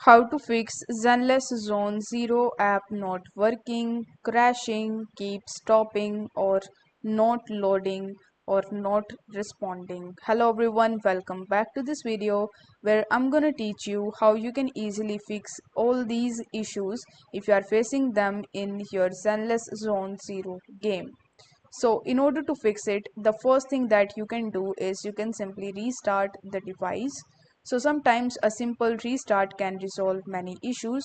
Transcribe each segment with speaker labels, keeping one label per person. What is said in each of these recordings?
Speaker 1: How to fix Zenless Zone 0 app not working, crashing, keep stopping, or not loading or not responding. Hello everyone, welcome back to this video where I'm gonna teach you how you can easily fix all these issues if you are facing them in your Zenless Zone 0 game. So in order to fix it, the first thing that you can do is you can simply restart the device. So sometimes a simple restart can resolve many issues.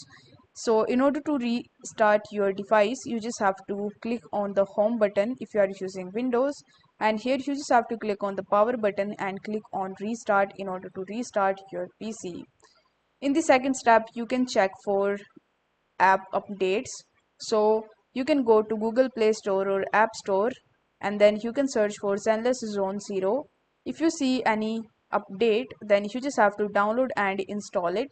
Speaker 1: So in order to restart your device, you just have to click on the home button if you are using Windows, and here you just have to click on the power button and click on restart in order to restart your PC. In the second step, you can check for app updates. So you can go to Google Play Store or App Store, and then you can search for Zenless Zone 0. If you see any update, then you just have to download and install it.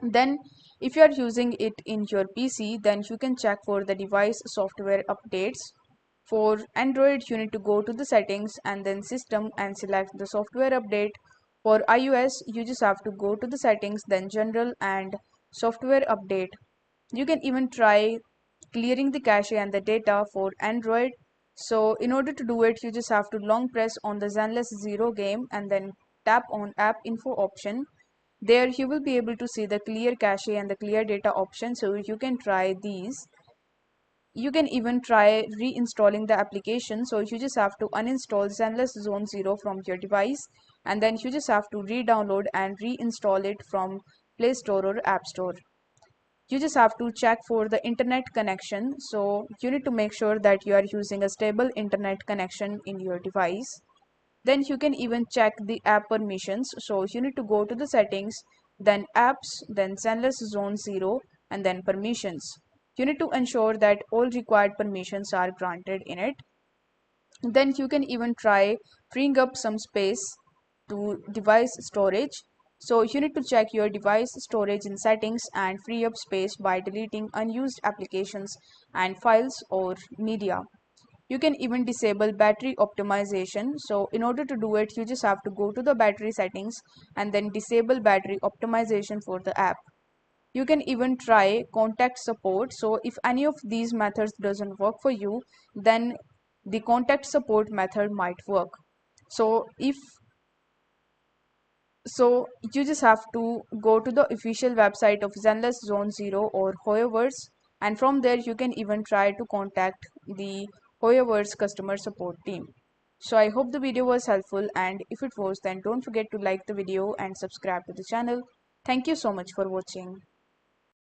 Speaker 1: Then if you are using it in your PC, then you can check for the device software updates. For Android, you need to go to the settings and then system and select the software update. For iOS, you just have to go to the settings, then general and software update. You can even try clearing the cache and the data for Android. So in order to do it, you just have to long press on the Zenless 0 game and then tap on app info option. There you will be able to see the clear cache and the clear data option, so you can try these. You can even try reinstalling the application. So you just have to uninstall Zenless Zone 0 from your device, and then you just have to re-download and reinstall it from Play Store or App Store. You just have to check for the internet connection. So you need to make sure that you are using a stable internet connection in your device. Then you can even check the app permissions. So you need to go to the settings, then apps, then Zenless Zone 0, and then permissions. You need to ensure that all required permissions are granted in it. Then you can even try freeing up some space to device storage. So you need to check your device storage in settings and free up space by deleting unused applications and files or media. You can even disable battery optimization. So in order to do it, you just have to go to the battery settings and then disable battery optimization for the app. You can even try contact support. So if any of these methods doesn't work for you, then the contact support method might work. So you just have to go to the official website of Zenless Zone 0 or Hoyoverse, and from there you can even try to contact the Hoyoverse customer support team. So I hope the video was helpful, and if it was, then don't forget to like the video and subscribe to the channel. Thank you so much for watching.